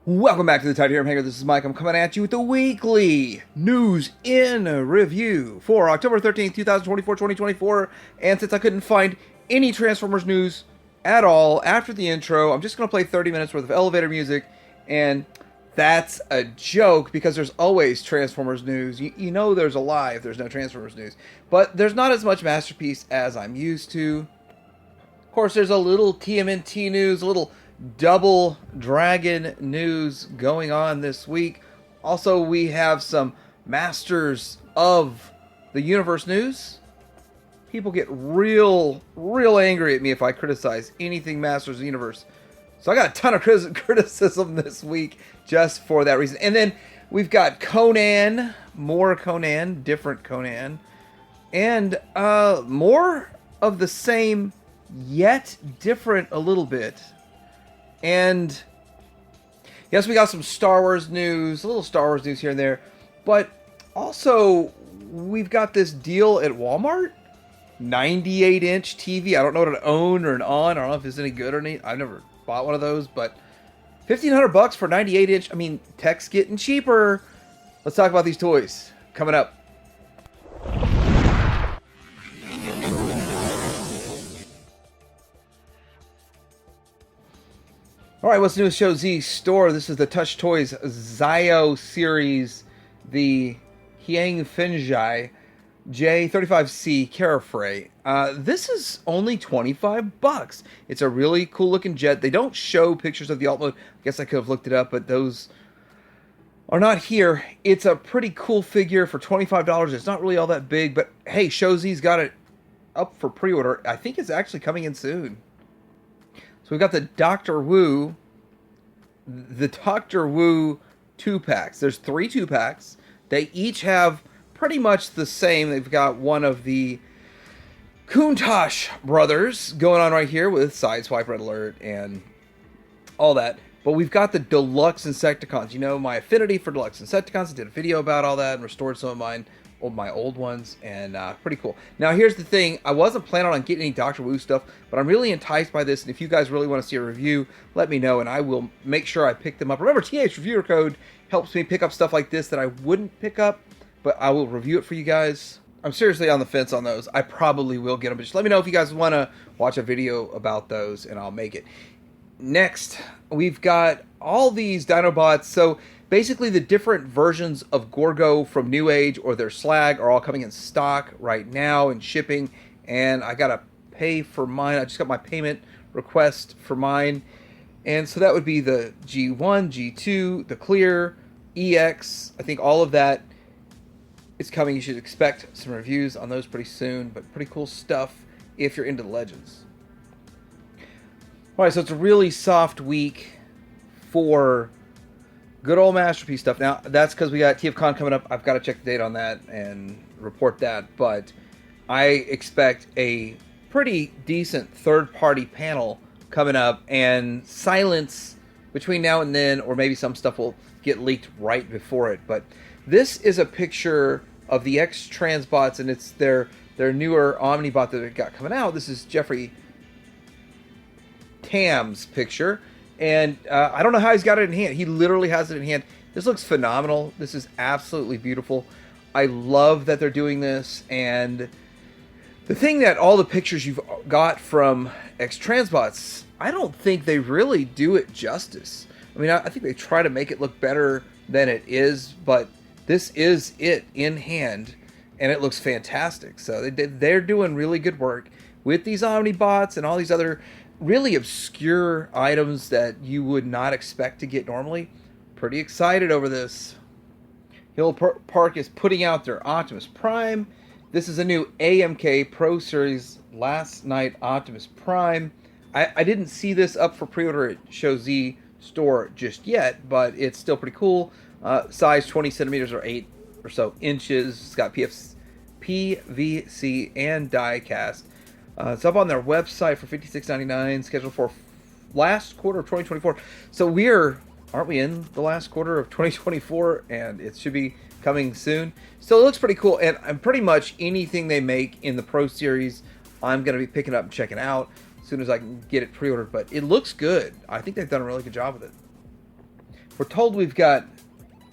Welcome back to the Titanium Hangar. This is Mike. I'm coming at you with the weekly news in review for October 13th, 2024. And since I couldn't find any Transformers news at all after the intro, I'm just going to play 30 minutes worth of elevator music. And that's a joke because there's always Transformers news. You know there's a lie if there's no Transformers news. But there's not as much Masterpiece as I'm used to. Of course, there's a little TMNT news, a little Double Dragon news going on this week. Also, we have some Masters of the Universe news. People get real angry at me if I criticize anything Masters of the Universe. So I got a ton of criticism this week just for that reason. And then we've got Conan, more Conan, different Conan, and more of the same, yet different a little bit. And yes, we got some Star Wars news, a little Star Wars news here and there, but also we've got this deal at Walmart, 98-inch TV. I don't know what an own or an on. I don't know if it's any good or any. I've never bought one of those, but $1,500 for 98-inch. I mean, tech's getting cheaper. Let's talk about these toys coming up. Alright, what's new with Show Z store? This is the Touch Toys Zio series, the Hyang Finjai J35C Carafray. This is only $25. It's a really cool looking jet. They don't show pictures of the alt mode. I guess I could have looked it up, but those are not here. It's a pretty cool figure for $25. It's not really all that big, but hey, Show Z's got it up for pre-order. I think it's actually coming in soon. So we've got the Doctor Wu 2-packs. There's 3 2-packs. They each have pretty much the same. They've got one of the Countach brothers going on right here with Sideswipe, Red Alert, and all that. But we've got the Deluxe Insecticons. You know my affinity for Deluxe Insecticons. I did a video about all that and restored some of mine. My old ones, and pretty cool. Now here's the thing, I wasn't planning on getting any Dr. Wu stuff, but I'm really enticed by this, and if you guys really want to see a review, let me know and I will make sure I pick them up. Remember, TH Reviewer Code helps me pick up stuff like this that I wouldn't pick up, but I will review it for you guys. I'm seriously on the fence on those. I probably will get them, but just let me know if you guys want to watch a video about those and I'll make it. Next, we've got all these Dinobots. So basically, the different versions of Gorgo from New Age or their slag are all coming in stock right now and shipping. And I got to pay for mine. I just got my payment request for mine. And so that would be the G1, G2, the Clear, EX. I think all of that is coming. You should expect some reviews on those pretty soon. But pretty cool stuff if you're into the Legends. Alright, so it's a really soft week for good old Masterpiece stuff. Now, that's because we got TFCon coming up. I've got to check the date on that and report that. But I expect a pretty decent third-party panel coming up. And silence between now and then, or maybe some stuff will get leaked right before it. But this is a picture of the X-Transbots, and it's their newer Omnibot that they got coming out. This is Jeffrey Tam's picture. And I don't know how he's got it in hand. He literally has it in hand. This looks phenomenal. This is absolutely beautiful. I love that they're doing this. And the thing that all the pictures you've got from X-Transbots, I don't think they really do it justice. I mean, I think they try to make it look better than it is. But this is it in hand. And it looks fantastic. So they're doing really good work with these Omnibots and all these other really obscure items that you would not expect to get normally. Pretty excited over this. Hill Park is putting out their Optimus Prime. This is a new AMK Pro Series Last Night Optimus Prime. I didn't see this up for pre-order at Show Z store just yet, but it's still pretty cool. Size 20 centimeters or 8 or so inches. It's got PVC and die cast. It's up on their website for $56.99, scheduled for last quarter of 2024. So aren't we in the last quarter of 2024? And it should be coming soon. So it looks pretty cool. And pretty much anything they make in the Pro Series, I'm going to be picking up and checking out as soon as I can get it pre-ordered. But it looks good. I think they've done a really good job with it. We're told we've got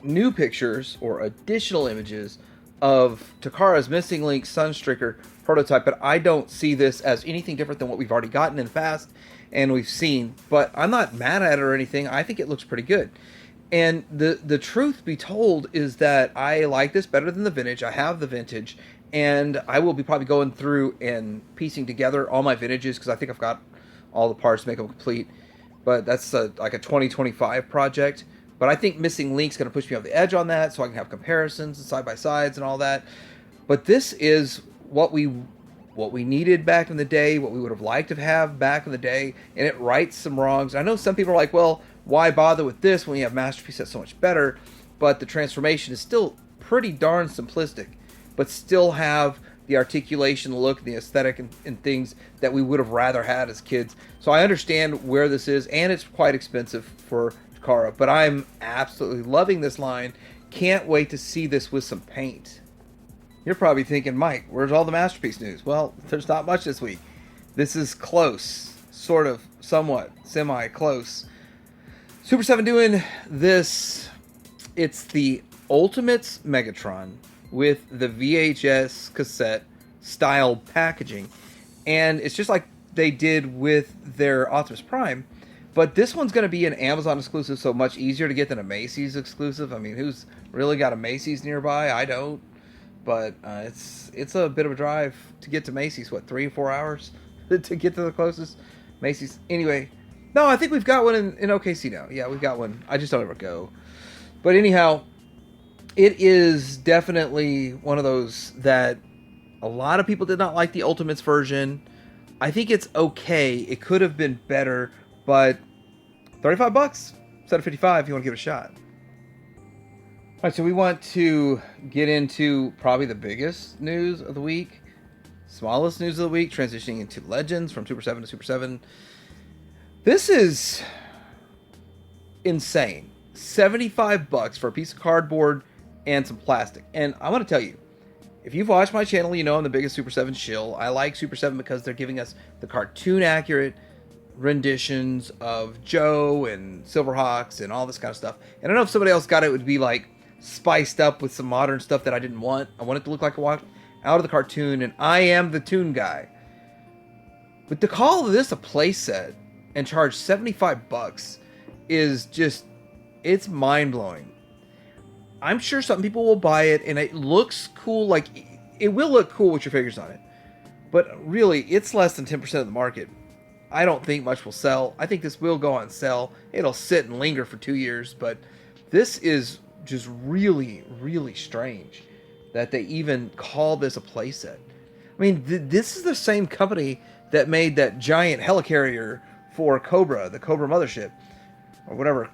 new pictures or additional images of Takara's Missing Link Sunstreaker prototype, but I don't see this as anything different than what we've already gotten in the past and we've seen. But I'm not mad at it or anything. I think it looks pretty good. And the truth be told is that I like this better than the vintage. I have the vintage, and I will be probably going through and piecing together all my vintages because I think I've got all the parts to make them complete. But that's like a 2025 project. But I think Missing Link's going to push me off the edge on that, so I can have comparisons and side-by-sides and all that. But this is what we needed back in the day, what we would have liked to have back in the day, and it rights some wrongs. I know some people are like, well, why bother with this when you have Masterpiece that's so much better? But the transformation is still pretty darn simplistic, but still have the articulation, the look, the aesthetic, and things that we would have rather had as kids. So I understand where this is, and it's quite expensive for Takara, but I'm absolutely loving this line. Can't wait to see this with some paint. You're probably thinking, Mike, where's all the Masterpiece news? Well, there's not much this week. This is close, sort of, somewhat, semi-close. Super 7 doing this. It's the Ultimates Megatron with the VHS cassette style packaging. And it's just like they did with their Optimus Prime. But this one's going to be an Amazon exclusive, so much easier to get than a Macy's exclusive. I mean, who's really got a Macy's nearby? I don't. But it's a bit of a drive to get to Macy's. What, 3 or 4 hours to get to the closest Macy's? Anyway, no, I think we've got one in OKC now. Yeah, we've got one. I just don't ever go. But anyhow, it is definitely one of those that a lot of people did not like the Ultimates version. I think it's okay. It could have been better, but $35 instead of $55 if you want to give it a shot. All right, so we want to get into probably the biggest news of the week, smallest news of the week, transitioning into Legends from Super 7 to Super 7. This is insane. $75 for a piece of cardboard and some plastic. And I want to tell you, if you've watched my channel, you know I'm the biggest Super 7 shill. I like Super 7 because they're giving us the cartoon-accurate renditions of Joe and Silverhawks and all this kind of stuff. And I don't know if somebody else got it, it would be like spiced up with some modern stuff that I didn't want. I want it to look like I walked out of the cartoon, and I am the toon guy. But to call this a playset and charge $75 is just, it's mind-blowing. I'm sure some people will buy it, and it looks cool. Like, it will look cool with your figures on it. But really, it's less than 10% of the market. I don't think much will sell. I think this will go on sale. It'll sit and linger for 2 years, but this is just really, really strange that they even call this a playset. I mean, this is the same company that made that giant helicarrier for Cobra, the Cobra mothership, or whatever.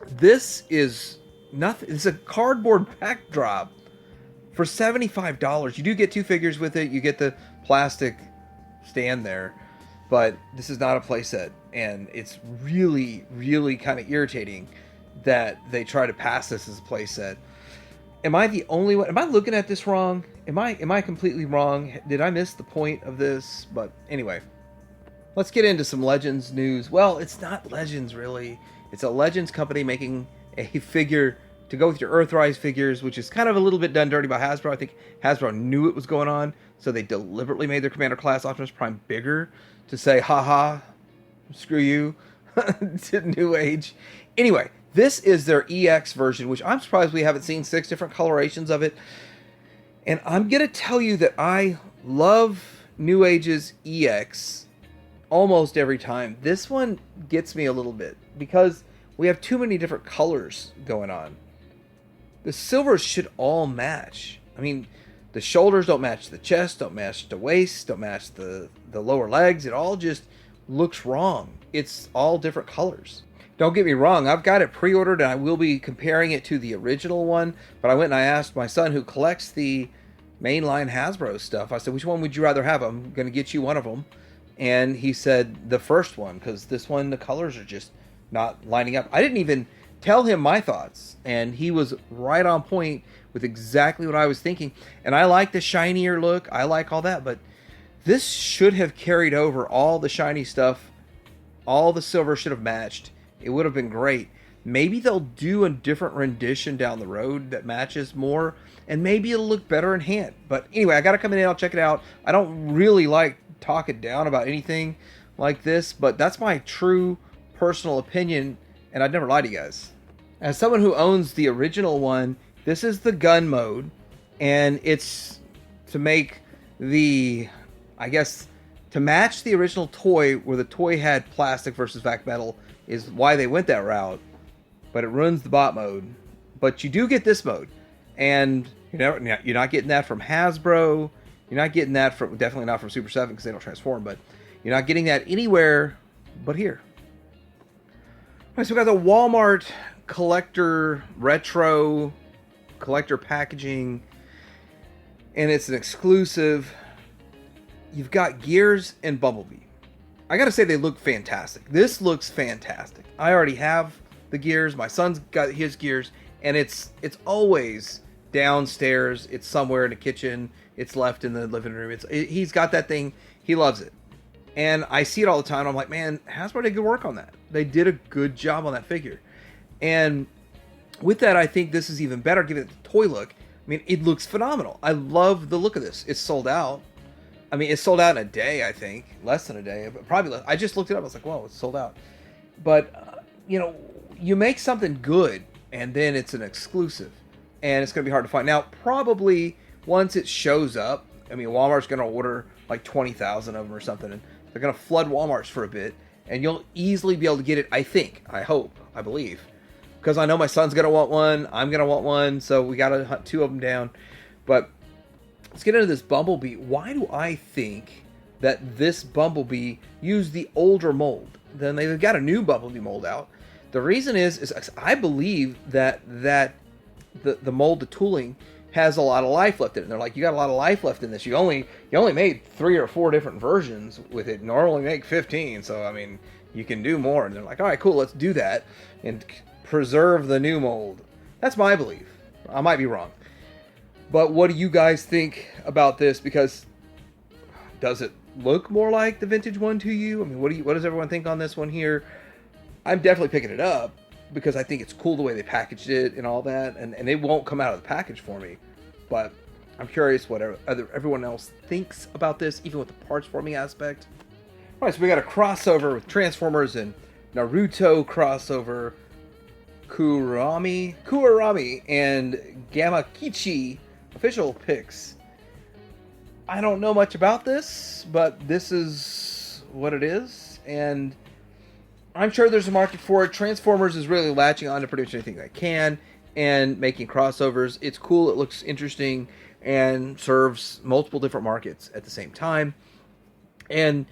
This is nothing. It's a cardboard backdrop for $75. You do get 2 figures with it. You get the plastic stand there, but this is not a playset, and it's really, really kind of irritating that they try to pass this as a playset. Am I the only one? Am I looking at this wrong? Am I completely wrong? Did I miss the point of this? But anyway, let's get into some Legends news. Well, it's not Legends really. It's a Legends company making a figure to go with your Earthrise figures, which is kind of a little bit done dirty by Hasbro. I think Hasbro knew it was going on, so they deliberately made their Commander class Optimus Prime bigger to say, haha, screw you, to New Age. Anyway, this is their EX version, which I'm surprised we haven't seen 6 different colorations of it. And I'm going to tell you that I love New Age's EX almost every time. This one gets me a little bit because we have too many different colors going on. The silvers should all match. I mean, the shoulders don't match the chest, don't match the waist, don't match the lower legs. It all just looks wrong. It's all different colors. Don't get me wrong, I've got it pre-ordered and I will be comparing it to the original one, but I went and I asked my son who collects the mainline Hasbro stuff, I said, which one would you rather have? I'm going to get you one of them. And he said the first one, because this one, the colors are just not lining up. I didn't even tell him my thoughts, and he was right on point with exactly what I was thinking. And I like the shinier look, I like all that, but this should have carried over all the shiny stuff. All the silver should have matched. It would have been great. Maybe they'll do a different rendition down the road that matches more, and maybe it'll look better in hand. But anyway, I got to come in, I'll check it out. I don't really like talking down about anything like this, but that's my true personal opinion, and I'd never lie to you guys. As someone who owns the original one, this is the gun mode, and it's to make the, I guess, to match the original toy, where the toy had plastic versus vac metal, is why they went that route. But it ruins the bot mode. But you do get this mode, and you're not getting that from Hasbro. You're not getting that from, definitely not from Super 7 because they don't transform. But you're not getting that anywhere but here. All right, so we got the Walmart collector retro collector packaging, and it's an exclusive. You've got Gears and Bumblebee. I gotta say, they look fantastic. This looks fantastic. I already have the Gears. My son's got his Gears, and it's always downstairs. It's somewhere in the kitchen. It's left in the living room. He's got that thing. He loves it, and I see it all the time. I'm like, man, Hasbro did good work on that. They did a good job on that figure, and with that, I think this is even better. Giving it the toy look. I mean, it looks phenomenal. I love the look of this. It's sold out. I mean, it's sold out in a day, I think. Less than a day. But probably less. I just looked it up. I was like, whoa, it's sold out. But, you make something good, and then it's an exclusive. And it's going to be hard to find. Now, probably once it shows up, I mean, Walmart's going to order like 20,000 of them or something. And they're going to flood Walmarts for a bit. And you'll easily be able to get it, I think. I hope. I believe. Because I know my son's going to want one. I'm going to want one. So we got to hunt 2 of them down. But let's get into this Bumblebee. Why do I think that this Bumblebee used the older mold? Then they've got a new Bumblebee mold out. The reason is I believe that the mold, the tooling, has a lot of life left in it. And they're like, you got a lot of life left in this. You only made 3 or 4 different versions with it. Normally make 15. So, I mean, you can do more. And they're like, all right, cool, let's do that. And preserve the new mold. That's my belief. I might be wrong. But what do you guys think about this? Because does it look more like the vintage one to you? I mean, what does everyone think on this one here? I'm definitely picking it up because I think it's cool the way they packaged it and all that, and it won't come out of the package for me. But I'm curious what everyone else thinks about this, even with the parts forming aspect. All right, so we got a crossover with Transformers and Naruto crossover, Kurami and Gamakichi official picks. I don't know much about this, but this is what it is, and I'm sure there's a market for it. Transformers is really latching on to pretty much anything they can and making crossovers. It's cool, it looks interesting, and serves multiple different markets at the same time. And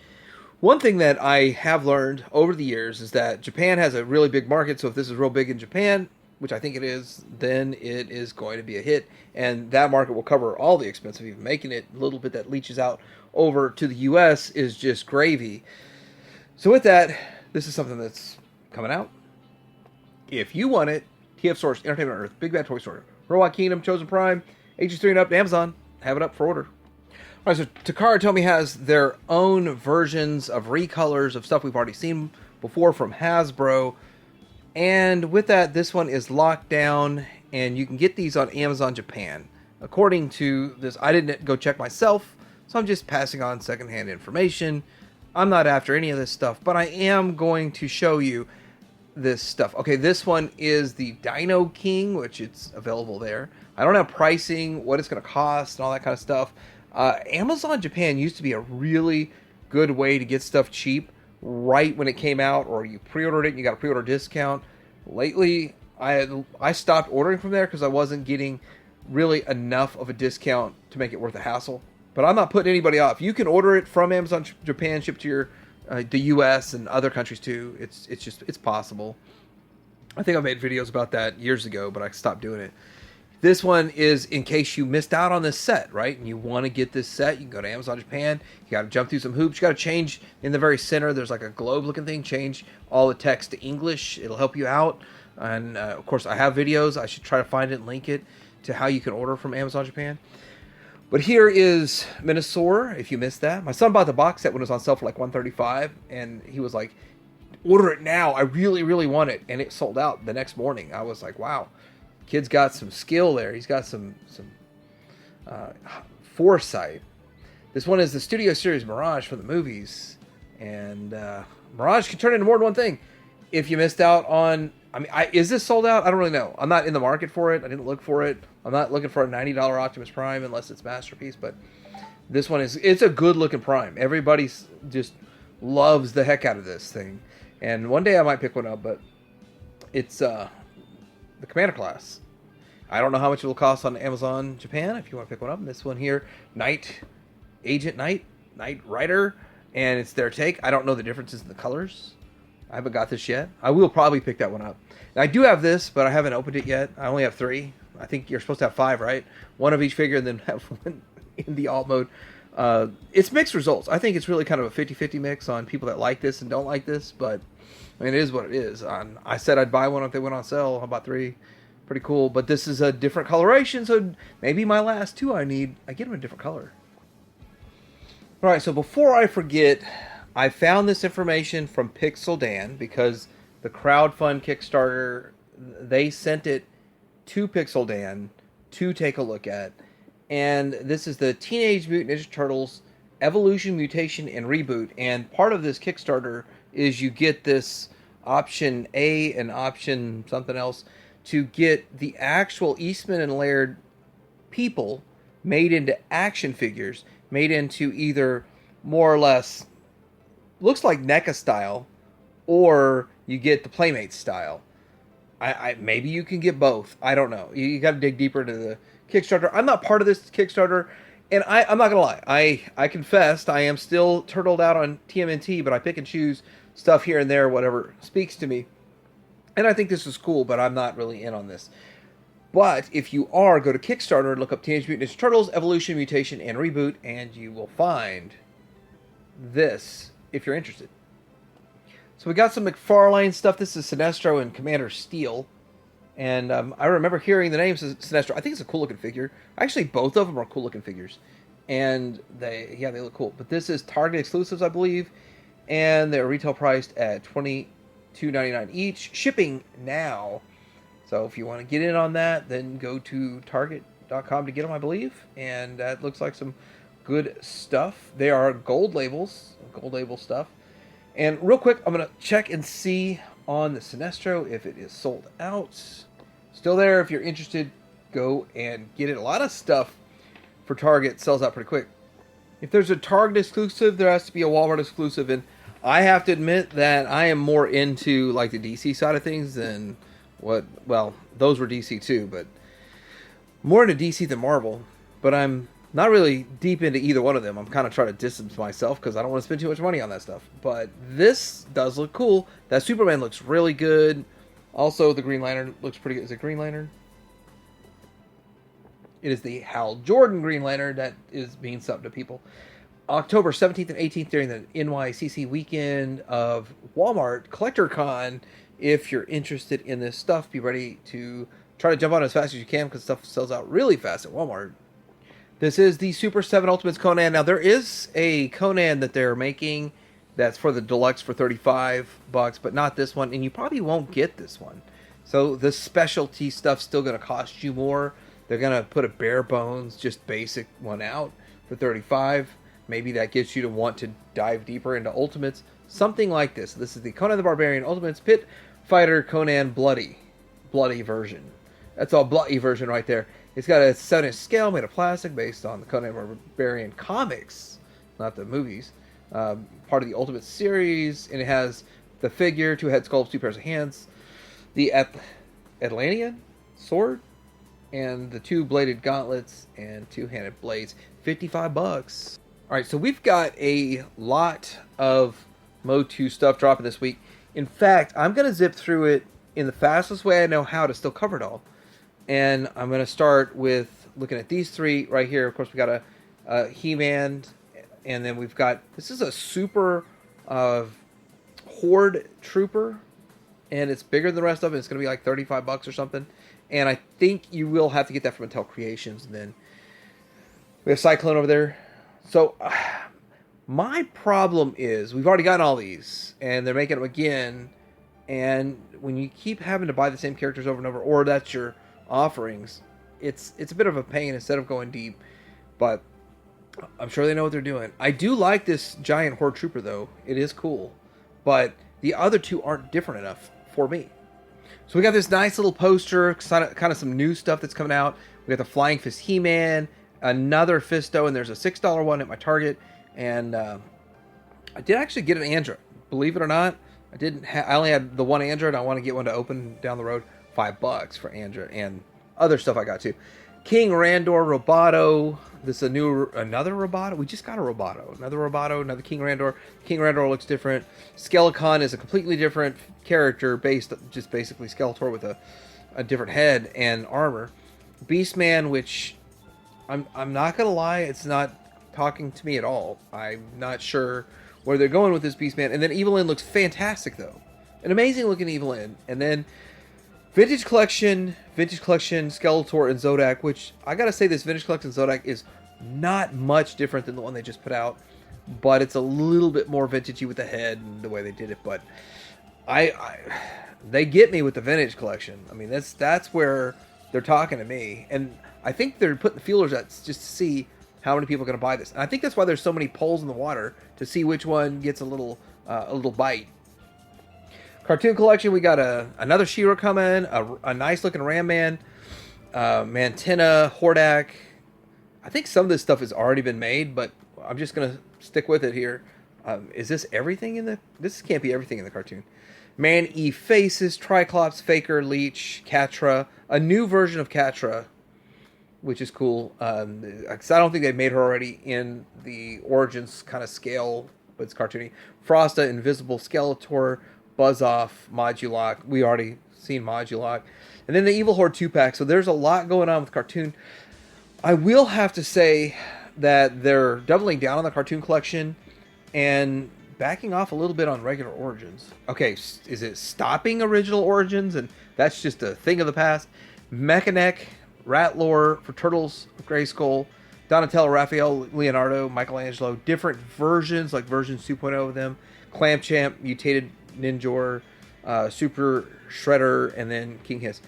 one thing that I have learned over the years is that Japan has a really big market, so if this is real big in Japan, which I think it is, then it is going to be a hit, and that market will cover all the expense of even making it. A little bit that leaches out over to the US is just gravy. So with that, this is something that's coming out. If you want it, TF Source, Entertainment on Earth, Big Bad Toy Store, Robot Kingdom, Chosen Prime, Ages 3 and up, Amazon, have it up for order. All right, so Takara Tomy has their own versions of recolors of stuff we've already seen before from Hasbro. And with that, this one is locked down, and you can get these on Amazon Japan. According to this, I didn't go check myself, so I'm just passing on secondhand information. I'm not after any of this stuff, but I am going to show you this stuff. Okay, this one is the Dino King, which it's available there. I don't have pricing, what it's going to cost, and all that kind of stuff. Amazon Japan used to be a really good way to get stuff cheap right when it came out, or you pre-ordered it and you got a pre-order discount. Lately, I stopped ordering from there because I wasn't getting really enough of a discount to make it worth the hassle. But I'm not putting anybody off. You can order it from Amazon Japan, shipped to your the U.S. and other countries too. It's possible. I think I made videos about that years ago, but I stopped doing it. This one is in case you missed out on this set, right? And you want to get this set, you can go to Amazon Japan. You got to jump through some hoops. You got to change in the very center. There's like a globe-looking thing. Change all the text to English. It'll help you out. And of course, I have videos. I should try to find it and link it to how you can order from Amazon Japan. But here is Minosaur, if you missed that. My son bought the box set when it was on sale for like $135, and he was like, order it now. I really, really want it. And it sold out the next morning. I was like, wow, kid's got some skill there. He's got some foresight. This one is the Studio Series Mirage from the movies. And Mirage can turn into more than one thing. If you missed out on... is this sold out? I don't really know. I'm not in the market for it. I didn't look for it. I'm not looking for a $90 Optimus Prime unless it's Masterpiece. But this one it's a good looking Prime. Everybody just loves the heck out of this thing. And one day I might pick one up, but it's the Commander class. I don't know how much it will cost on Amazon Japan if you want to pick one up. And this one here, Knight Rider, and it's their take. I don't know the differences in the colors. I haven't got this yet. I will probably pick that one up. And I do have this, but I haven't opened it yet. I only have 3. I think you're supposed to have 5, right? One of each figure and then have one in the alt mode. It's mixed results. I think it's really kind of a 50-50 mix on people that like this and don't like this, but I mean, it is what it is. I said I'd buy one if they went on sale. I bought 3. Pretty cool, but this is a different coloration, so maybe my last 2 I get them in a different color. All right, so before I forget, I found this information from Pixel Dan because the crowdfund Kickstarter, they sent it to Pixel Dan to take a look at. And this is the Teenage Mutant Ninja Turtles Evolution, Mutation, and Reboot. And part of this Kickstarter is you get this option A and option something else to get the actual Eastman and Laird people made into action figures, made into either more or less looks like NECA style, or you get the Playmates style. I maybe you can get both. I don't know. You got to dig deeper into the Kickstarter. I'm not part of this Kickstarter, and I'm not gonna lie. I confessed I am still turtled out on TMNT, but I pick and choose stuff here and there, whatever speaks to me. And I think this is cool, but I'm not really in on this. But if you are, go to Kickstarter and look up Teenage Mutant Ninja Turtles, Evolution, Mutation, and Reboot, and you will find this if you're interested. So we got some McFarlane stuff. This is Sinestro and Commander Steel. And I remember hearing the name Sinestro. I think it's a cool looking figure. Actually, both of them are cool looking figures. And they look cool. But this is Target exclusives, I believe. And they're retail priced at $22.99 each. Shipping now. So if you want to get in on that, then go to Target.com to get them, I believe. And that looks like some good stuff. They are gold label stuff. And real quick, I'm going to check and see on the Sinestro if it is sold out. Still there. If you're interested, go and get it. A lot of stuff for Target sells out pretty quick. If there's a Target exclusive, there has to be a Walmart exclusive. And I have to admit that I am more into like the DC side of things than those were DC too, but more into DC than Marvel. But I'm not really deep into either one of them. I'm kind of trying to distance myself because I don't want to spend too much money on that stuff. But this does look cool. That Superman looks really good. Also, the Green Lantern looks pretty good. Is it Green Lantern? It is the Hal Jordan Green Lantern that is means something to people. October 17th and 18th during the NYCC weekend of Walmart Collector Con. If you're interested in this stuff, be ready to try to jump on as fast as you can because stuff sells out really fast at Walmart. This is the Super 7 Ultimates Conan. Now, there is a Conan that they're making that's for the deluxe for $35, but not this one, and you probably won't get this one. So the specialty stuff's still going to cost you more. They're going to put a bare bones, just basic one out for $35. Maybe that gets you to want to dive deeper into Ultimates. Something like this. This is the Conan the Barbarian Ultimates Pit Fighter Conan Bloody version. That's all bloody version right there. It's got a 7-inch scale made of plastic based on the Conan Barbarian comics, not the movies. Part of the Ultimate series, and it has the figure, 2 head sculpts, 2 pairs of hands, the Atlantean sword, and the 2 bladed gauntlets and 2-handed blades. $55. All right, so we've got a lot of Motu stuff dropping this week. In fact, I'm going to zip through it in the fastest way I know how to still cover it all. And I'm going to start with looking at these 3 right here. Of course, we got a Heman, and then we've got, this is a super Horde Trooper, and it's bigger than the rest of it. It's going to be like $35 or something. And I think you will have to get that from Mattel Creations. And then we have Cyclone over there. So My problem is we've already gotten all these, and they're making them again. And when you keep having to buy the same characters over and over, or that's your offerings, it's a bit of a pain instead of going deep. But I'm sure they know what they're doing. I do like this giant Horde Trooper, though. It is cool. But the other two aren't different enough for me. So we got this nice little poster, kind of some new stuff that's coming out. We got the Flying Fist He-Man, another Fisto, and there's a $6 one at my Target. And I did actually get an Android. Believe it or not, I only had the one Android. I want to get one to open down the road. $5 for Android and other stuff I got too. King Randor Roboto. This is another Roboto. We just got a Roboto. Another King Randor. King Randor looks different. Skelecon is a completely different character, based just basically Skeletor with a different head and armor. Beastman, which I'm not gonna lie, it's not talking to me at all. I'm not sure where they're going with this Beastman. And then Evelyn looks fantastic though. An amazing looking Evelyn. And then Vintage Collection, Skeletor, and Zodak, which I gotta say this Vintage Collection Zodak is not much different than the one they just put out, but it's a little bit more vintagey with the head and the way they did it. But they get me with the Vintage Collection. I mean, that's where they're talking to me, and I think they're putting the feelers out just to see how many people are gonna buy this. And I think that's why there's so many polls in the water to see which one gets a little bite. Cartoon Collection, we got another She-Ra coming, a nice looking Ram Man, Mantenna, Hordak. I think some of this stuff has already been made, but I'm just going to stick with it here. Is this everything in the... This can't be everything in the cartoon. Man-E Faces, Triclops, Faker, Leech, Catra, a new version of Catra, which is cool. Because I don't think they've made her already in the Origins kind of scale, but it's cartoony. Frosta, Invisible, Skeletor, Buzz-Off, Modulok. We already seen Modulok. And then the Evil Horde 2-pack. So there's a lot going on with cartoon. I will have to say that they're doubling down on the cartoon collection and backing off a little bit on regular Origins. Okay, is it stopping original Origins and that's just a thing of the past? Mechanic, Ratlore for Turtles of Grayskull, Donatello, Raphael, Leonardo, Michelangelo, different versions like versions 2.0 of them, Clamchamp, Mutated Ninjor, Super Shredder, and then King Hiss.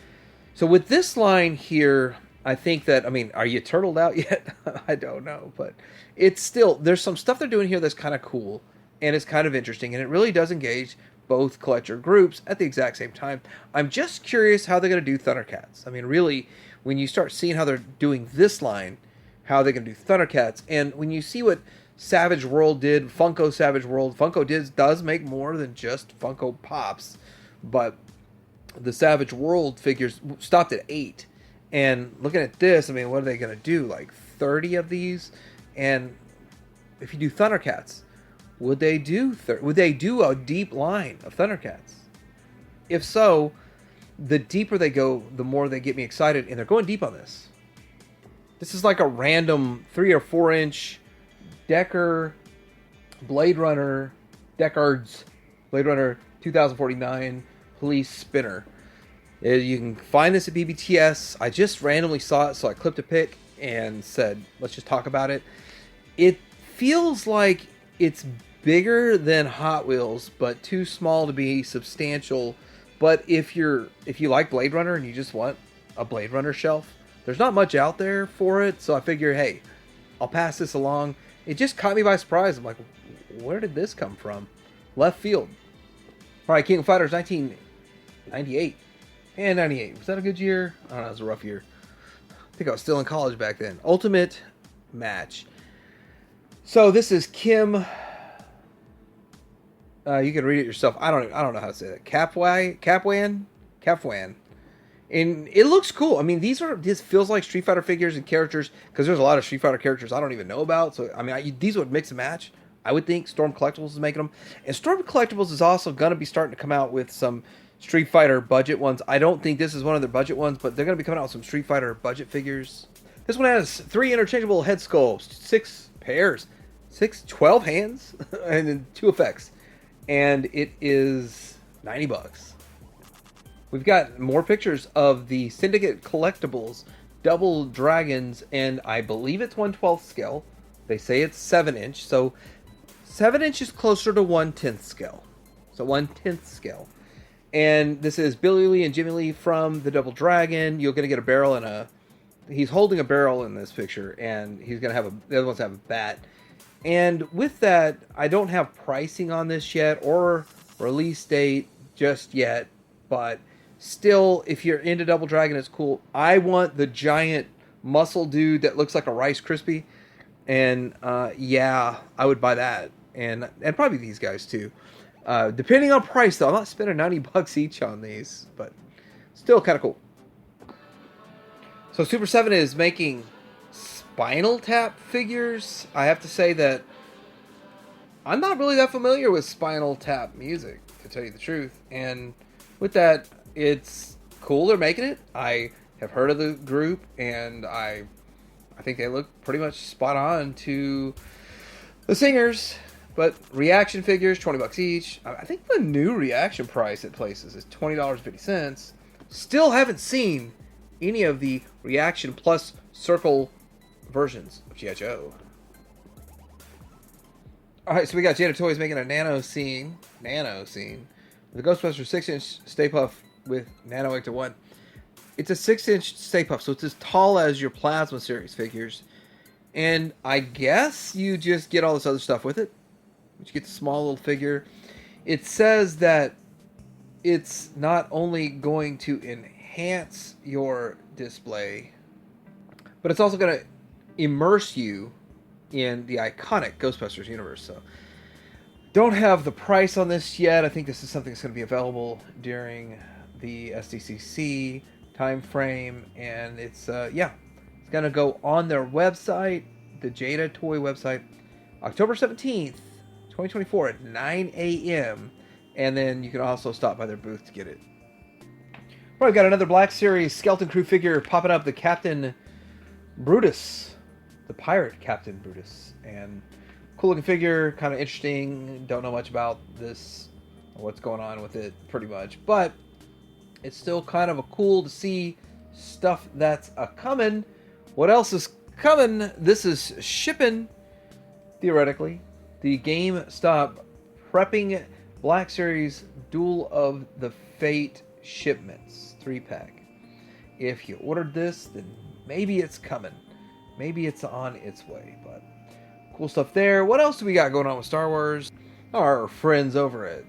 So with this line here, I think that, I mean, are you turtled out yet? I don't know, but it's still, there's some stuff they're doing here that's kind of cool, and it's kind of interesting, and it really does engage both collector groups at the exact same time. I'm just curious how they're going to do Thundercats. I mean, really, when you start seeing how they're doing this line, how they're going to do Thundercats, and when you see what Savage World did, Funko Savage World. Funko does make more than just Funko Pops, but the Savage World figures stopped at 8. And looking at this, I mean, what are they going to do? Like 30 of these? And if you do Thundercats, would they do a deep line of Thundercats? If so, the deeper they go, the more they get me excited, and they're going deep on this. This is like a random 3 or 4 inch Deckard, Blade Runner 2049 police spinner. You can find this at BBTS. I just randomly saw it, so I clipped a pic and said, let's just talk about it. It feels like it's bigger than Hot Wheels, but too small to be substantial. But if you like Blade Runner and you just want a Blade Runner shelf, there's not much out there for it, so I figure, hey, I'll pass this along. It just caught me by surprise. I'm like, where did this come from? Left field. All right, King of Fighters 1998 and 98. Was that a good year? I don't know, it was a rough year. I think I was still in college back then. Ultimate Match. So this is Kim. You can read it yourself. I don't know how to say that. Capwan. And it looks cool. I mean, this feels like Street Fighter figures and characters, because there's a lot of Street Fighter characters I don't even know about. So, I mean, these would mix and match. I would think Storm Collectibles is making them. And Storm Collectibles is also going to be starting to come out with some Street Fighter budget ones. I don't think this is one of their budget ones, but they're going to be coming out with some Street Fighter budget figures. This one has 3 interchangeable head sculpts, 6 pairs, 12 hands, and then 2 effects. And it is $90. We've got more pictures of the Syndicate Collectibles Double Dragons, and I believe it's 1/12 scale. They say it's 7 inch, so 7 inches closer to 1/10 scale. So 1/10 scale. And this is Billy Lee and Jimmy Lee from the Double Dragon. You're going to get a barrel and a... He's holding a barrel in this picture, and he's going to have the other ones have a bat. And with that, I don't have pricing on this yet or release date just yet, but still, if you're into Double Dragon, it's cool. I want the giant muscle dude that looks like a Rice Krispie, and yeah, I would buy that, and probably these guys too. Depending on price, though, I'm not spending $90 each on these, but still kind of cool. So Super 7 is making Spinal Tap figures. I have to say that I'm not really that familiar with Spinal Tap music, to tell you the truth. And with that, it's cool they're making it. I have heard of the group, and I think they look pretty much spot on to the singers. But reaction figures, $20 each. I think the new reaction price at places is $20.50. Still haven't seen any of the reaction plus circle versions of G.I. Joe. Alright, so we got Jada Toys making a nano scene. The Ghostbusters 6-inch Stay Puff with Nano Ecto 1. It's a 6-inch Stay Puff, so it's as tall as your Plasma Series figures. And I guess you just get all this other stuff with it. You get the small little figure. It says that it's not only going to enhance your display, but it's also going to immerse you in the iconic Ghostbusters universe. So, don't have the price on this yet. I think this is something that's going to be available during the SDCC time frame, and it's it's going to go on their website, the Jada Toy website, October 17th, 2024 at 9 a.m. And then you can also stop by their booth to get it. Right, we've got another Black Series Skeleton Crew figure popping up, the Captain Brutus, the pirate Captain Brutus. And cool looking figure, kind of interesting. Don't know much about this, or what's going on with it, pretty much. But it's still kind of cool to see stuff that's coming. What else is coming? This is shipping, theoretically. The GameStop prepping Black Series Duel of the Fate shipments 3-pack. If you ordered this, then maybe it's coming. Maybe it's on its way. But cool stuff there. What else do we got going on with Star Wars? Our friends over at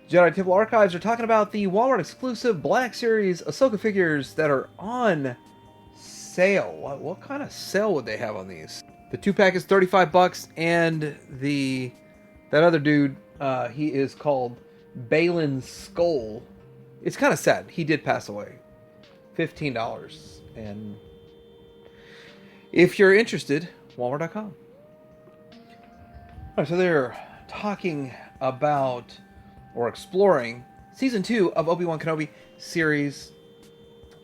Jedi Temple Archives are talking about the Walmart exclusive Black Series Ahsoka figures that are on sale. What kind of sale would they have on these? The 2-pack is $35, and that other dude, he is called Balin Skull. It's kind of sad. He did pass away. $15. And if you're interested, Walmart.com. Alright, so they're talking about, or exploring, Season 2 of Obi-Wan Kenobi series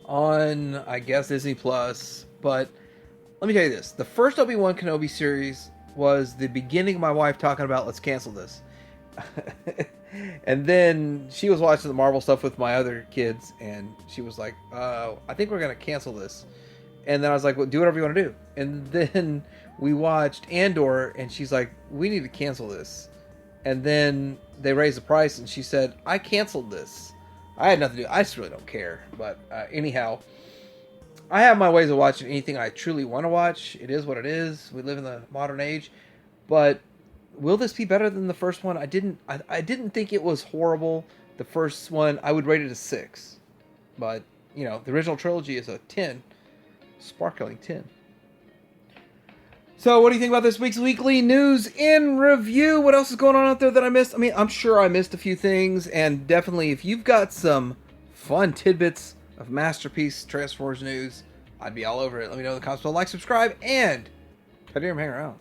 on, I guess, Disney+. But let me tell you this. The first Obi-Wan Kenobi series was the beginning of my wife talking about, let's cancel this. And then she was watching the Marvel stuff with my other kids, and she was like, I think we're going to cancel this. And then I was like, well, do whatever you want to do. And then we watched Andor, and she's like, we need to cancel this. And then they raised the price, and she said, I canceled this. I had nothing to do. I just really don't care. But anyhow, I have my ways of watching anything I truly want to watch. It is what it is. We live in the modern age. But will this be better than the first one? I didn't think it was horrible. The first one, I would rate it a 6. But, you know, the original trilogy is a 10. Sparkling 10. So, what do you think about this week's weekly news in review? What else is going on out there that I missed? I mean, I'm sure I missed a few things, and definitely if you've got some fun tidbits of Masterpiece Transformers news, I'd be all over it. Let me know in the comments below. Like, subscribe, and hang around.